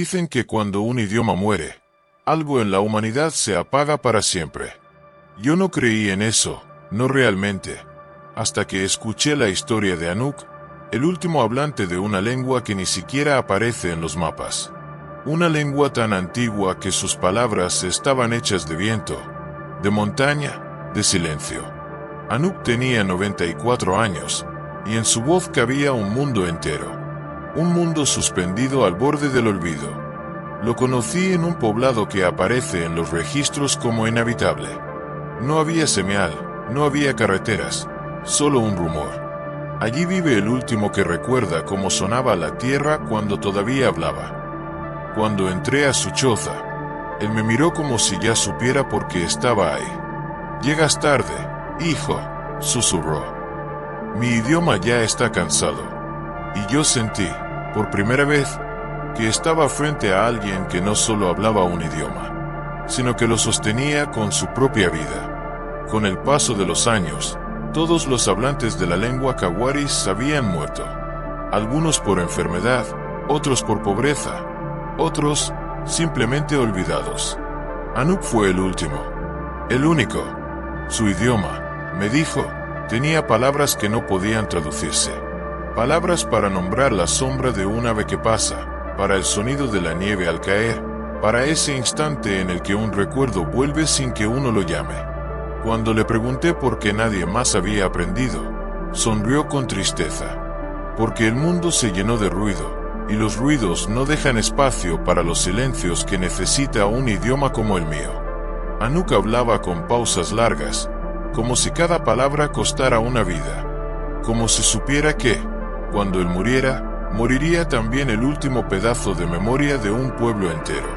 Dicen que cuando un idioma muere, algo en la humanidad se apaga para siempre. Yo no creí en eso, no realmente, hasta que escuché la historia de Anuk, el último hablante de una lengua que ni siquiera aparece en los mapas. Una lengua tan antigua que sus palabras estaban hechas de viento, de montaña, de silencio. Anuk tenía 94 años, y en su voz cabía un mundo entero. Un mundo suspendido al borde del olvido. Lo conocí en un poblado que aparece en los registros como inhabitable. No había señal, no había carreteras, solo un rumor. Allí vive el último que recuerda cómo sonaba la tierra cuando todavía hablaba. Cuando entré a su choza, él me miró como si ya supiera por qué estaba ahí. «Llegas tarde, hijo», susurró. «Mi idioma ya está cansado». Y yo sentí, por primera vez, que estaba frente a alguien que no solo hablaba un idioma, sino que lo sostenía con su propia vida. Con el paso de los años, todos los hablantes de la lengua Kawaris habían muerto. Algunos por enfermedad, otros por pobreza, otros simplemente olvidados. Anuk fue el último, el único. Su idioma, me dijo, tenía palabras que no podían traducirse. Palabras para nombrar la sombra de un ave que pasa, para el sonido de la nieve al caer, para ese instante en el que un recuerdo vuelve sin que uno lo llame. Cuando le pregunté por qué nadie más había aprendido, sonrió con tristeza. Porque el mundo se llenó de ruido, y los ruidos no dejan espacio para los silencios que necesita un idioma como el mío. Anuk hablaba con pausas largas, como si cada palabra costara una vida, como si supiera que, cuando él muriera, moriría también el último pedazo de memoria de un pueblo entero.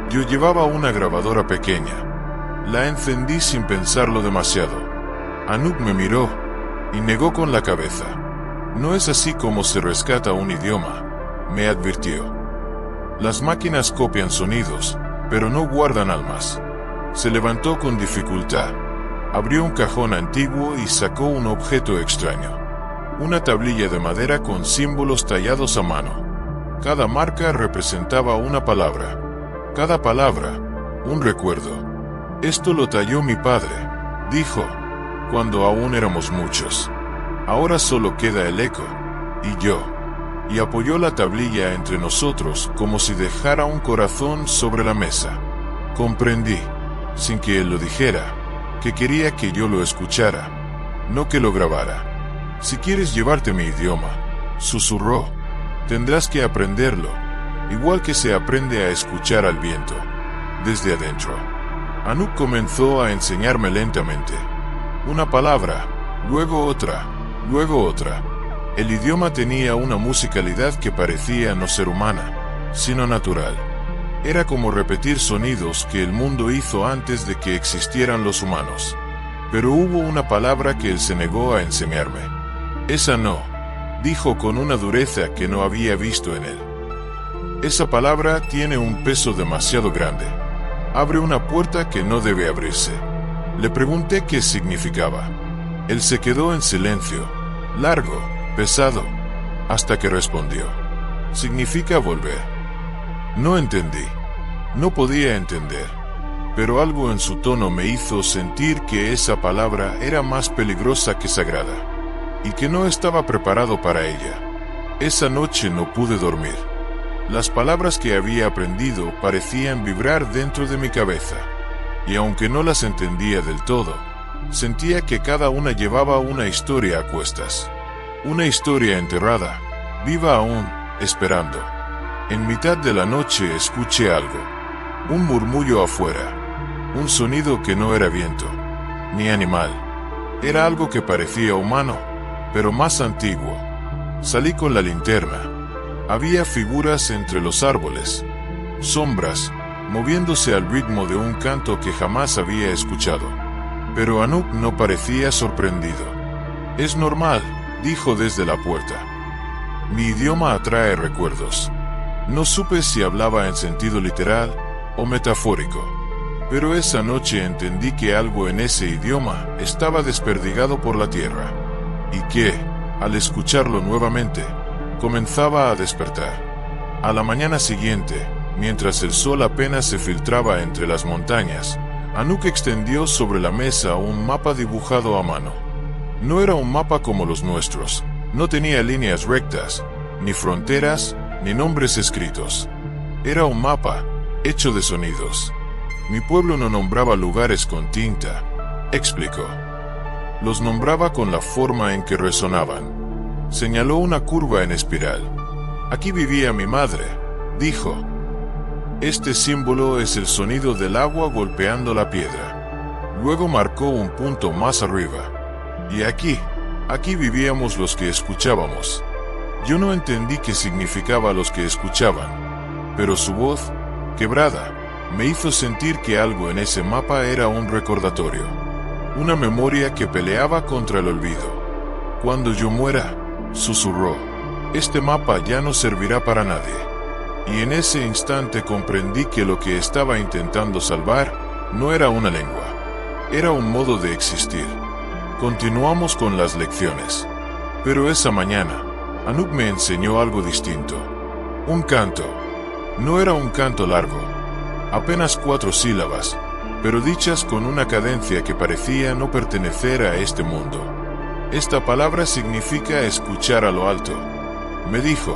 Yo llevaba una grabadora pequeña. La encendí sin pensarlo demasiado. Anuk me miró y negó con la cabeza. «No es así como se rescata un idioma», me advirtió. «Las máquinas copian sonidos, pero no guardan almas». Se levantó con dificultad. Abrió un cajón antiguo y sacó un objeto extraño. Una tablilla de madera con símbolos tallados a mano. Cada marca representaba una palabra. Cada palabra, un recuerdo. «Esto lo talló mi padre», dijo, «cuando aún éramos muchos. Ahora solo queda el eco, y yo». Y apoyó la tablilla entre nosotros como si dejara un corazón sobre la mesa. Comprendí, sin que él lo dijera, que quería que yo lo escuchara, no que lo grabara. «Si quieres llevarte mi idioma», susurró, «tendrás que aprenderlo, igual que se aprende a escuchar al viento, desde adentro». Anuk comenzó a enseñarme lentamente. Una palabra, luego otra, luego otra. El idioma tenía una musicalidad que parecía no ser humana, sino natural. Era como repetir sonidos que el mundo hizo antes de que existieran los humanos. Pero hubo una palabra que él se negó a enseñarme. «Esa no», dijo con una dureza que no había visto en él. «Esa palabra tiene un peso demasiado grande. Abre una puerta que no debe abrirse». Le pregunté qué significaba. Él se quedó en silencio, largo, pesado, hasta que respondió. «Significa volver». No entendí. No podía entender. Pero algo en su tono me hizo sentir que esa palabra era más peligrosa que sagrada, y que no estaba preparado para ella. Esa noche no pude dormir. Las palabras que había aprendido parecían vibrar dentro de mi cabeza, y aunque no las entendía del todo, sentía que cada una llevaba una historia a cuestas. Una historia enterrada, viva aún, esperando. En mitad de la noche escuché algo. Un murmullo afuera. Un sonido que no era viento, ni animal. Era algo que parecía humano, pero más antiguo. Salí con la linterna. Había figuras entre los árboles. Sombras, moviéndose al ritmo de un canto que jamás había escuchado. Pero Anuk no parecía sorprendido. «Es normal», dijo desde la puerta. «Mi idioma atrae recuerdos». No supe si hablaba en sentido literal o metafórico, pero esa noche entendí que algo en ese idioma estaba desperdigado por la tierra, y que, al escucharlo nuevamente, comenzaba a despertar. A la mañana siguiente, Mientras el sol apenas se filtraba entre las montañas, Anuk extendió sobre la mesa un mapa dibujado a mano. No era un mapa como los nuestros, no tenía líneas rectas, ni fronteras, ni nombres escritos. Era un mapa, hecho de sonidos. Mi pueblo no nombraba lugares con tinta, explicó. Los nombraba con la forma en que resonaban. Señaló una curva en espiral. Aquí vivía mi madre, dijo. Este símbolo es el sonido del agua golpeando la piedra. Luego marcó un punto más arriba. Y aquí vivíamos los que escuchábamos. Yo no entendí qué significaba los que escuchaban, pero su voz, quebrada, me hizo sentir que algo en ese mapa era un recordatorio. Una memoria que peleaba contra el olvido. Cuando yo muera, susurró, este mapa ya no servirá para nadie. Y en ese instante comprendí que lo que estaba intentando salvar no era una lengua, era un modo de existir. Continuamos con las lecciones. Pero esa mañana, Anuk me enseñó algo distinto. Un canto. No era un canto largo, apenas 4 sílabas, pero dichas con una cadencia que parecía no pertenecer a este mundo. Esta palabra significa escuchar a lo alto, me dijo.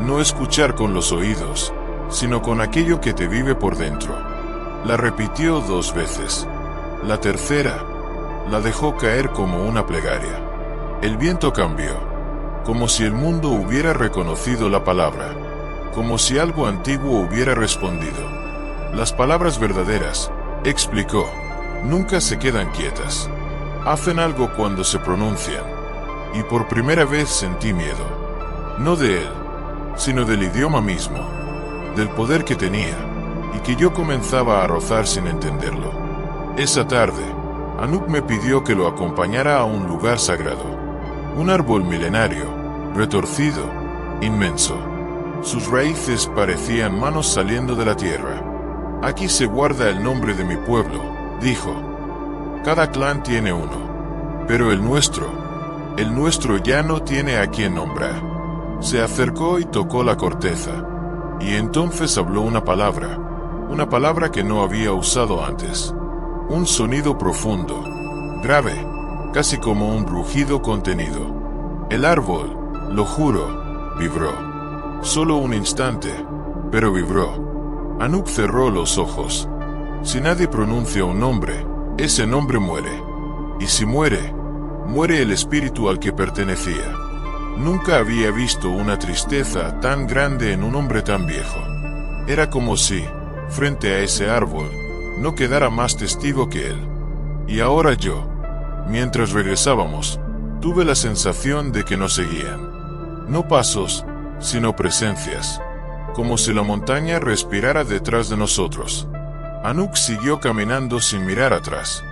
No escuchar con los oídos, sino con aquello que te vive por dentro. La repitió 2 veces. La tercera, la dejó caer como una plegaria. El viento cambió, como si el mundo hubiera reconocido la palabra, como si algo antiguo hubiera respondido. Las palabras verdaderas, explicó, nunca se quedan quietas. Hacen algo cuando se pronuncian. Y por primera vez sentí miedo. No de él, sino del idioma mismo, del poder que tenía, y que yo comenzaba a rozar sin entenderlo. Esa tarde, Anuk me pidió que lo acompañara a un lugar sagrado. Un árbol milenario, retorcido, inmenso. Sus raíces parecían manos saliendo de la tierra. Aquí se guarda el nombre de mi pueblo, dijo. Cada clan tiene uno, pero el nuestro ya no tiene a quien nombrar. Se acercó y tocó la corteza, y entonces habló una palabra que no había usado antes. Un sonido profundo, grave, casi como un rugido contenido. El árbol, lo juro, vibró. Solo un instante, pero vibró. Anuk cerró los ojos. Si nadie pronuncia un nombre, ese nombre muere. Y si muere, muere el espíritu al que pertenecía. Nunca había visto una tristeza tan grande en un hombre tan viejo. Era como si, frente a ese árbol, no quedara más testigo que él. Y ahora yo, mientras regresábamos, tuve la sensación de que nos seguían. No pasos, sino presencias. Como si la montaña respirara detrás de nosotros. Anuk siguió caminando sin mirar atrás.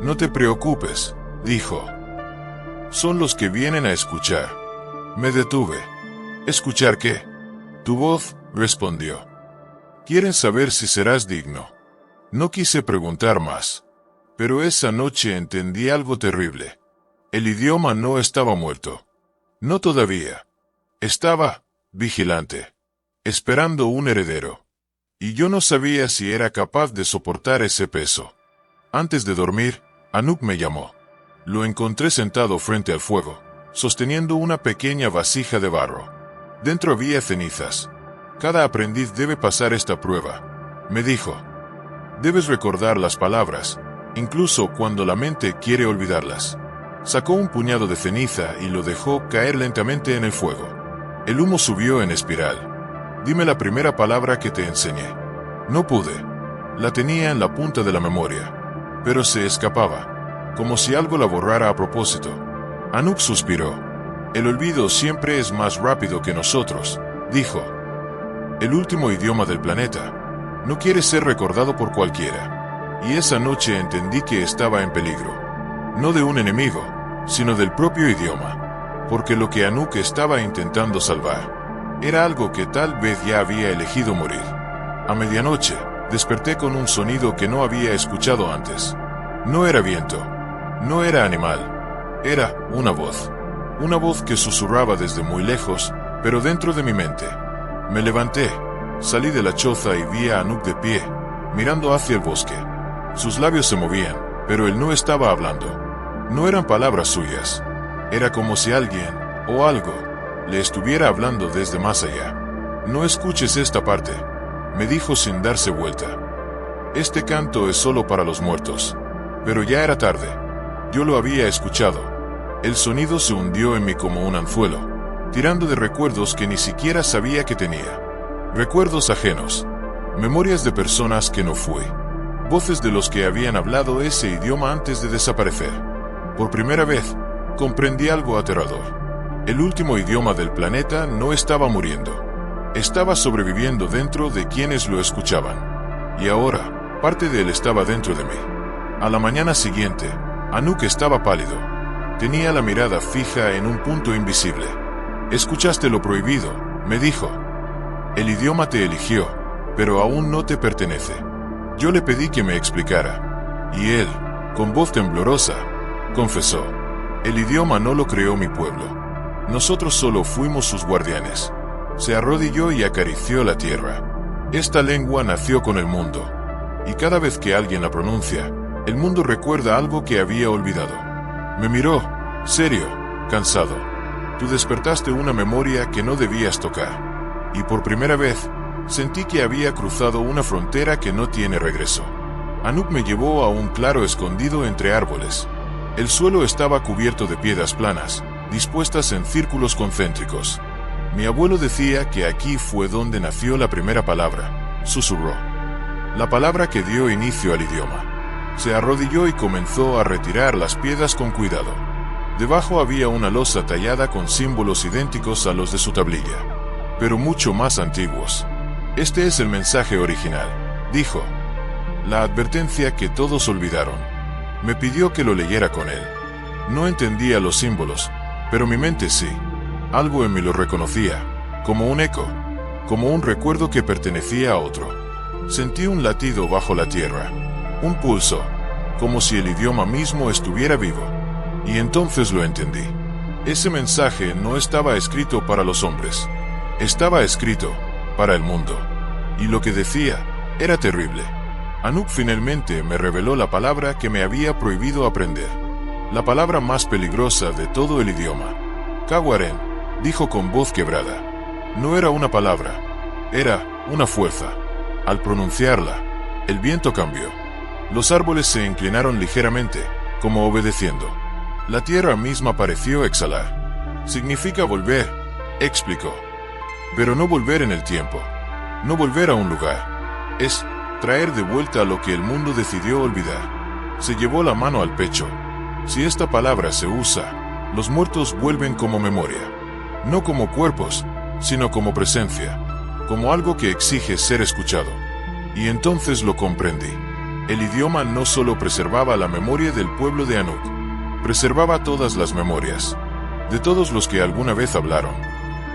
No te preocupes, dijo. Son los que vienen a escuchar. Me detuve. ¿Escuchar qué? Tu voz, respondió. Quieren saber si serás digno. No quise preguntar más. Pero esa noche entendí algo terrible. El idioma no estaba muerto. No todavía. Estaba, vigilante. Esperando un heredero. Y yo no sabía si era capaz de soportar ese peso. Antes de dormir, Anuk me llamó. Lo encontré sentado frente al fuego, sosteniendo una pequeña vasija de barro. Dentro había cenizas. Cada aprendiz debe pasar esta prueba, me dijo. Debes recordar las palabras, incluso cuando la mente quiere olvidarlas. Sacó un puñado de ceniza y lo dejó caer lentamente en el fuego. El humo subió en espiral. Dime la primera palabra que te enseñé. No pude. La tenía en la punta de la memoria, pero se escapaba, como si algo la borrara a propósito. Anuk suspiró. El olvido siempre es más rápido que nosotros, dijo. El último idioma del planeta. No quiere ser recordado por cualquiera. Y esa noche entendí que estaba en peligro. No de un enemigo, sino del propio idioma. Porque lo que Anuk estaba intentando salvar era algo que tal vez ya había elegido morir. A medianoche, desperté con un sonido que no había escuchado antes. No era viento. No era animal. Era una voz. Una voz que susurraba desde muy lejos, pero dentro de mi mente. Me levanté, Salí de la choza y vi a Anuk de pie, mirando hacia el bosque. Sus labios se movían, pero él no estaba hablando. No eran palabras suyas. Era como si alguien, o algo, le estuviera hablando desde más allá. No escuches esta parte, me dijo sin darse vuelta. Este canto es solo para los muertos. Pero ya era tarde. Yo lo había escuchado. El sonido se hundió en mí como un anzuelo, tirando de recuerdos que ni siquiera sabía que tenía. Recuerdos ajenos. Memorias de personas que no fui. Voces de los que habían hablado ese idioma antes de desaparecer. Por primera vez, comprendí algo aterrador. El último idioma del planeta no estaba muriendo. Estaba sobreviviendo dentro de quienes lo escuchaban. Y ahora, parte de él estaba dentro de mí. A la mañana siguiente, Anuk estaba pálido. Tenía la mirada fija en un punto invisible. «Escuchaste lo prohibido», me dijo. «El idioma te eligió, pero aún no te pertenece». Yo le pedí que me explicara. Y él, con voz temblorosa, confesó: «El idioma no lo creó mi pueblo. Nosotros solo fuimos sus guardianes». Se arrodilló y acarició la tierra. «Esta lengua nació con el mundo. Y cada vez que alguien la pronuncia, el mundo recuerda algo que había olvidado». Me miró, serio, cansado. «Tú despertaste una memoria que no debías tocar». Y por primera vez, sentí que había cruzado una frontera que no tiene regreso. Anuk me llevó a un claro escondido entre árboles. El suelo estaba cubierto de piedras planas, dispuestas en círculos concéntricos. Mi abuelo decía que aquí fue donde nació la primera palabra, susurró. La palabra que dio inicio al idioma. Se arrodilló y comenzó a retirar las piedras con cuidado. Debajo había una losa tallada con símbolos idénticos a los de su tablilla, pero mucho más antiguos. «Este es el mensaje original», dijo. La advertencia que todos olvidaron. Me pidió que lo leyera con él. No entendía los símbolos, pero mi mente sí. Algo en mí lo reconocía, como un eco, como un recuerdo que pertenecía a otro. Sentí un latido bajo la tierra, un pulso, como si el idioma mismo estuviera vivo. Y entonces lo entendí. Ese mensaje no estaba escrito para los hombres. Estaba escrito para el mundo. Y lo que decía era terrible. Anuk finalmente me reveló la palabra que me había prohibido aprender. La palabra más peligrosa de todo el idioma. «Kawaren», dijo con voz quebrada. No era una palabra, era una fuerza. Al pronunciarla, el viento cambió. Los árboles se inclinaron ligeramente, como obedeciendo. La tierra misma pareció exhalar. «Significa volver», explicó. Pero no volver en el tiempo. No volver a un lugar. Es traer de vuelta lo que el mundo decidió olvidar. Se llevó la mano al pecho. Si esta palabra se usa, los muertos vuelven como memoria. No como cuerpos, sino como presencia. Como algo que exige ser escuchado. Y entonces lo comprendí. El idioma no solo preservaba la memoria del pueblo de Anuk. Preservaba todas las memorias. De todos los que alguna vez hablaron.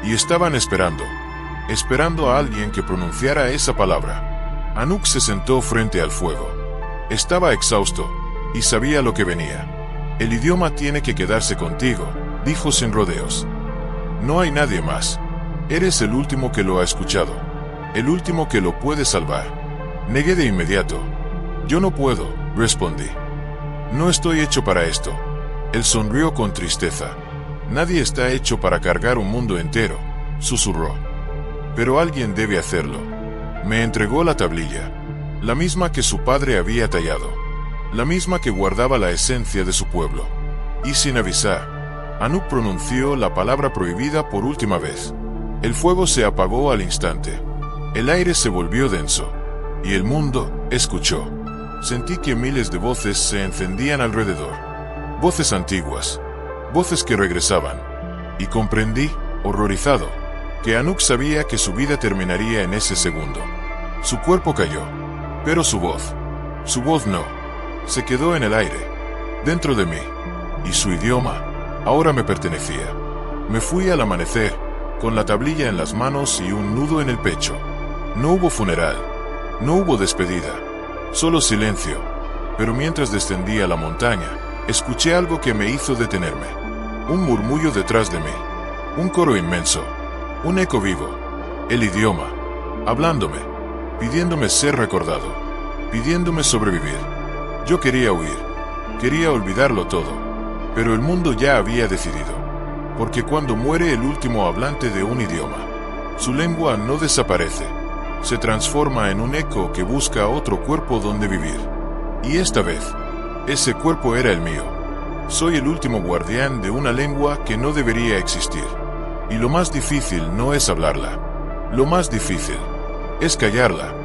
Y estaban esperando a alguien que pronunciara esa palabra. Anuk se sentó frente al fuego. Estaba exhausto, y sabía lo que venía. «El idioma tiene que quedarse contigo», dijo sin rodeos. «No hay nadie más. Eres el último que lo ha escuchado. El último que lo puede salvar». Negué de inmediato. «Yo no puedo», respondí. «No estoy hecho para esto». Él sonrió con tristeza. «Nadie está hecho para cargar un mundo entero», susurró. «Pero alguien debe hacerlo». Me entregó la tablilla, la misma que su padre había tallado, la misma que guardaba la esencia de su pueblo. Y sin avisar, Anuk pronunció la palabra prohibida por última vez. El fuego se apagó al instante. El aire se volvió denso, y el mundo escuchó. Sentí que miles de voces se encendían alrededor. Voces antiguas, voces que regresaban. Y comprendí, horrorizado, que Anuk sabía que su vida terminaría en ese segundo. Su cuerpo cayó, pero su voz no. Se quedó en el aire, dentro de mí, y su idioma ahora me pertenecía. Me fui al amanecer, con la tablilla en las manos y un nudo en el pecho. No hubo funeral, no hubo despedida, solo silencio. Pero mientras descendía la montaña, escuché algo que me hizo detenerme. Un murmullo detrás de mí, un coro inmenso. Un eco vivo. El idioma. hablándome, pidiéndome ser recordado, pidiéndome sobrevivir. Yo quería huir, quería olvidarlo todo, pero el mundo ya había decidido, porque cuando muere el último hablante de un idioma, su lengua no desaparece, se transforma en un eco que busca otro cuerpo donde vivir. Y esta vez, ese cuerpo era el mío. Soy el último guardián de una lengua que no debería existir. Y lo más difícil no es hablarla. Lo más difícil es callarla.